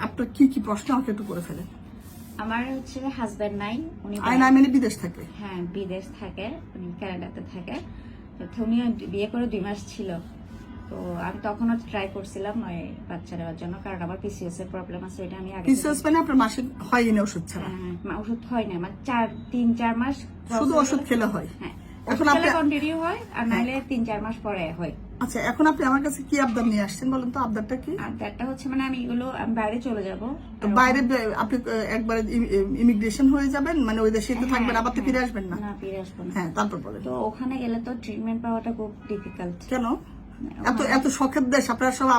আপনার কি কি প্রশ্ন আমাকে একটু করে ফেলেন। আমার হচ্ছে হাজবেন্ড নাই, উনি মানে বিদেশ থাকে। হ্যাঁ, বিদেশ থাকে, উনি কানাডাতে থাকে। তো উনি বিয়ে করে 2 মাস ছিল। তো আমি তখনও ট্রাই করছিলাম ওই বাচ্চা নেওয়ার জন্য, কারণ আমার পিসিওএস এর প্রবলেম আছে। ওইটা আমি আগে পিসিওএস মানে আপনার মাসিক হয়নি ওষুধ ছাড়া? ওষুধ হয় না, মানে 3-4 মাস শুধু ওষুধ খেলে হয়। হ্যাঁ, এখন আপনি কন্টিনিউ হয়, আর নাহলে 3-4 মাস পরে হয়। আচ্ছা, এখন আপনি আমার কাছে কি আবদার নিয়ে আসছেন বলেন তো? আবদারটা কি? আবদারটা হচ্ছে মানে আমি বাইরে চলে যাব। তো বাইরে আপনি একবারে ইমিগ্রেশন হয়ে যাবেন, মানে ওই দেশে তো থাকবেন, আবার তো ফিরে আসবেন না? না, ফিরে আসবো না। হ্যাঁ, তারপর বলেন। তো ওখানে গেলে তো ট্রিটমেন্ট পাওয়াটা খুব ডিফিকাল্ট। কেন? এত শখের দেশ, আপনারা সব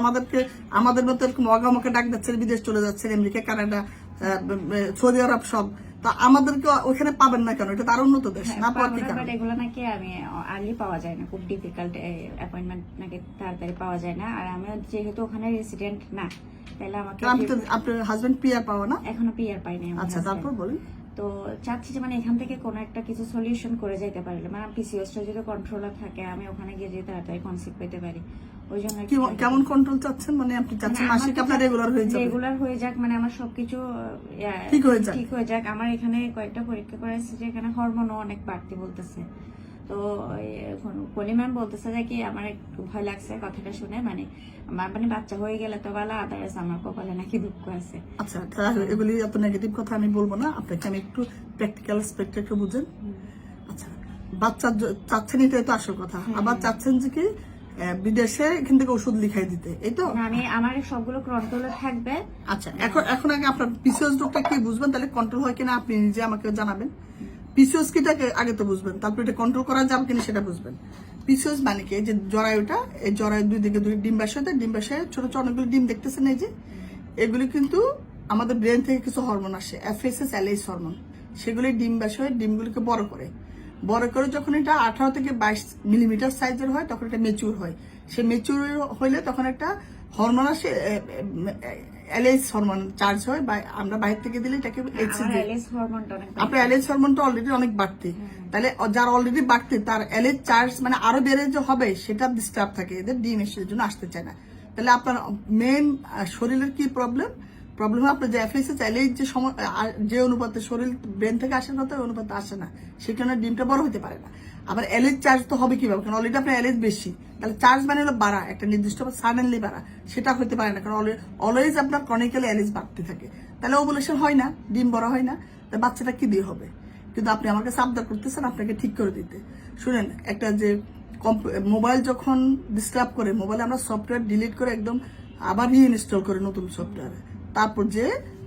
আমাদের মতো এরকম অগামকে ডাক দিচ্ছেন, বিদেশ চলে যাচ্ছেন, আমেরিকা, কানাডা, সৌদি আরব সব। তা আমাদেরকে ওখানে পাবেন না কেন? এটা তার উন্নত দেশ না? এগুলো নাকি আমি আর্লি পাওয়া যায় না, খুব ডিফিকাল্ট, অ্যাপয়েন্টমেন্ট নাকি তাড়াতাড়ি পাওয়া যায় না। আর আমি যেহেতু ওখানে রেসিডেন্ট না, তাহলে আমাকে আপনার হাজবেন্ড পিআর পাওয়া না? এখনো পিআর পাইনি। আচ্ছা, তারপর বলুন। তো চাচ্ছি যে মানে এখান থেকে কোনো একটা কিছু সলিউশন করে যেতে পারলে, মানে পিসিওএসটা যদি কন্ট্রোলে থাকে, আমি ওখানে গিয়ে যদি তাড়াতাড়ি কনসিভ পেতে পারি। ওই জন্য কেমন কন্ট্রোল চাচ্ছেন? মানে আপনি চাচ্ছেন মাসিক আপনার রেগুলার হয়ে যাবে? রেগুলার হয়ে যাক, মানে আমার সবকিছু ঠিক হয়ে যাক। আমার এখানে কয়েকটা পরীক্ষা করেছে যে এখানে হরমোনও অনেক বাড়তি বলতেছে। তো কলি ম্যাম বলতেছে যে কি আমার একটু ভয় লাগছে কথাটা শুনে, মানে আমার মানে বাচ্চা হয়ে গেলে তো বলা, আদারস আমার কপালে নাকি দুঃখ আছে। আচ্ছা, এগুলি এত নেগেটিভ কথা আমি বলবো না, আপনাকে আমি একটু প্র্যাকটিক্যাল অ্যাসপেক্ট একটু বুঝেন। আচ্ছা, বাচ্চা চাচ্ছেন, এটাই তো আসল কথা। আবার চাচ্ছেন যে কি বিদেশে এখান থেকে ওষুধ লিখাই দিতে, এই তো? আমি আমার সবগুলো কন্ট্রোলে থাকবে। আচ্ছা, এখন আগে আপনার পিসিওএস রোগটা কি বুঝবেন, তাহলে কন্ট্রোল হয় কিনা আপনি নিজে আমাকে জানাবেন। পিসিওএস কিটাকে আগে তো বুঝবেন, তারপর এটা কন্ট্রোল করা যাবে কিনা সেটা বুঝবেন। পিসিওএস মানে কি? যে জরায়ুটা, এই জরায়ুর দুই দিকে দুই ডিম্বাশয় ছোট ছোট অনেকগুলো ডিম দেখতেছেন, এই যে এগুলি কিন্তু আমাদের ব্রেন থেকে কিছু হরমোন আসে, এফএসএস, এলএইচ হরমোন। সেগুলি ডিমগুলিকে বড় করে যখন এটা 18 থেকে 22 মিলিমিটার সাইজের হয়, তখন এটা মেচুর হয়। সে মেচুর হইলে তখন একটা হরমোন আসে, এলএইচ হরমোন চার্জ হয়, বা আমরা বাইরে থেকে দিলে এটাকে আপনার এলএইচ হরমোনটা অলরেডি অনেক বাড়তি। তাহলে যার অলরেডি বাড়তি, তার এলএইচ চার্জ মানে আরো বেড়ে যে হবে, সেটা ডিস্টার্ব থাকে, এদের ডিম এর জন্য আসতে চায় না। তাহলে আপনার মেইন শরীরের কি প্রবলেম আপনার যে এফএসএস, এলএইচ যে অনুপাতে শরীর ব্রেন থেকে আসার কথা, ওই অনুপাতে আসে না, সেখানে ডিমটা বড় হতে পারে না। আবার এলএইচ চার্জ তো হবে কিভাবে? কারণ অলরেডি আপনার এলএইচ বেশি, তাহলে চার্জ মানে হলো বাড়া, একটা নির্দিষ্ট সাডেনলি বাড়া, সেটা হতে পারে না, কারণ অলওয়েজ আপনার ক্রনিক্যালি এলএইচ বাড়তে থাকে। তাহলে ওভুলেশন হয় না, ডিম বড় হয় না, তাহলে বাচ্চাটা কি দিয়ে হবে? কিন্তু আপনি আমার কাছে আবদার করতেছেন আপনাকে ঠিক করে দিতে। শুনেন, একটা যে মোবাইল যখন ডিস্টার্ব করে, মোবাইলে আমরা সফটওয়্যার ডিলিট করে একদম আবার রিইনস্টল করে নতুন সফটওয়্যার, তারপর যে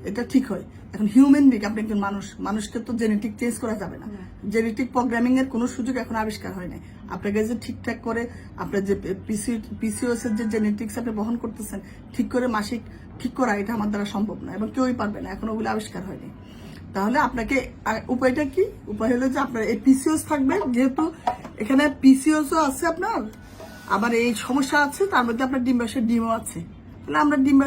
এটা ঠিক হয়। এখন হিউম্যান বিং, আপনি একজন মানুষকে তো জেনেটিক চেঞ্জ করা যাবে না। জেনেটিক প্রোগ্রামিং এর কোনো সুযোগ এখন আবিষ্কার হয় নাই। আপনাকে যে ঠিকঠাক করে আপনার যে পিসিওএস এর যে জেনেটিক্স আপনি বহন করতেছেন, ঠিক করে মাসিক ঠিক করা, এটা আমার দ্বারা সম্ভব না, এবং কেউই পারবে না, এখন ওগুলো আবিষ্কার হয়নি। তাহলে আপনাকে উপায়টা কি? উপায় হলো যে আপনার এই পিসিওএস থাকবে, যেহেতু এখানে পিসিওএসও আছে আপনার, আবার এই সমস্যা আছে, তার মধ্যে আপনার ডিমও আছে। তাহলে আমরা ডিম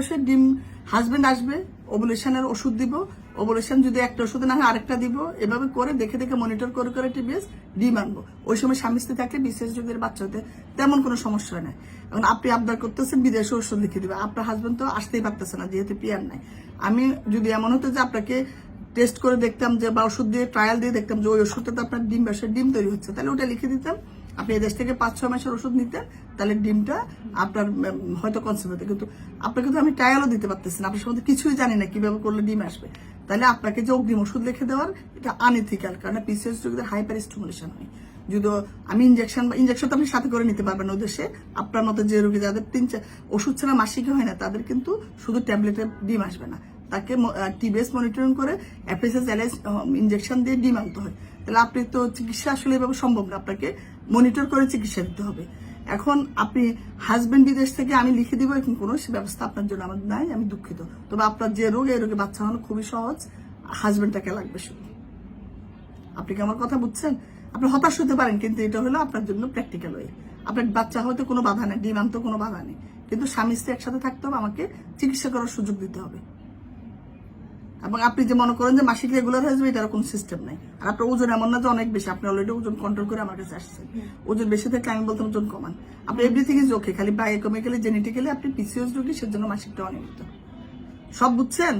হাজবেন্ড আসবে, ওভুলেশনের ওষুধ দিব, ওভুলেশন যদি একটা ওষুধে না হয় আরেকটা দিব, এভাবে করে দেখে মনিটর করে টিবিএস ডিম আনবো। ওই সময় স্বামী স্ত্রী থাকলে বিশেষ যুগের বাচ্চা হতে তেমন কোনো সমস্যা হয় না। এখন আপনি আবদার করতেছেন বিদেশে ওষুধ লিখে দিবে, আপনার হাজবেন্ড তো আসতেই পারতেছে না, যেহেতু পিআর নাই। আমি যদি এমন হতো যে আপনাকে টেস্ট করে দেখতাম, যে বা ওষুধ দিয়ে ট্রায়াল দিয়ে দেখতাম যে ওই ওষুধটাতে আপনার ডিম তৈরি হচ্ছে, তাহলে ওটা লিখে দিতাম, আপনি এদেশ থেকে 5-6 মাসের ওষুধ নিতেন, তাহলে ডিমটা আপনার হয়তো কনসিভ হতো। কিন্তু আপনাকে তো আমি ট্রায়ালও দিতে পারতেছি না, আপনার সম্বন্ধে কিছুই জানি না কিভাবে করলে ডিম আসবে। তাহলে আপনাকে যে অগ্রিম ওষুধ লিখে দেওয়ার, এটা আনএথিক্যাল, কারণ পিসিওএস রোগীদের হাইপার স্টিমুলেশন হয়। যদি আমি ইনজেকশন তো আপনি সাথে করে নিতে পারবেন, ওই দেশে আপনার মতো যে রোগী যাদের 3-4 ওষুধ ছাড়া মাসিক হয় না, তাদের কিন্তু শুধু ট্যাবলেটে ডিম আসবে না, তাকে টিবিএস মনিটরিং করে এফএসএস, এলএস ইনজেকশন দিয়ে ডিম আনতে হয়। তাহলে আপনি তো চিকিৎসা আসলে এভাবে সম্ভব না, আপনাকে মনিটর করে চিকিৎসা দিতে হবে। এখন আপনি হাজবেন্ড বিদেশ থেকে আমি লিখে দিব, এখন কোনো ব্যবস্থা আপনার জন্য আমাদের নাই, আমি দুঃখিত। তবে আপনার যে রোগ, এই রোগে বাচ্চা হওয়ানো খুবই সহজ, হাজবেন্ডটাকে লাগবে শুধু। আপনি কি আমার কথা বুঝছেন? আপনি হতাশ হতে পারেন, কিন্তু এটা হলো আপনার জন্য প্র্যাকটিক্যাল ওয়ে। আপনার বাচ্চা হয়তো কোনো বাধা নেই, ডিম আনতে কোনো বাধা নেই, কিন্তু স্বামী স্ত্রী একসাথে থাকতে হবে, আমাকে চিকিৎসা করার সুযোগ দিতে হবে। এবং আপনি যে মনে করেন যে মাসিক রেগুলার হয়ে যাবে, এটার কোনো সিস্টেম নাই। আর আপনার ওজন এমন না যে অনেক বেশি, আপনি অলরেডি ওজন কন্ট্রোল করে আমার কাছে আসছেন। ওজন বেশি থাকলে আমি বলতাম ওজন কমান, আপনি এভরিথিং ইজ ওকে, খালি বায়োকেমিক্যালি জেনেটিক্যালি আপনি পিসিওএস রোগী, সেজন্য মাসিকটা অনিয়মিত। সব বুঝছেন?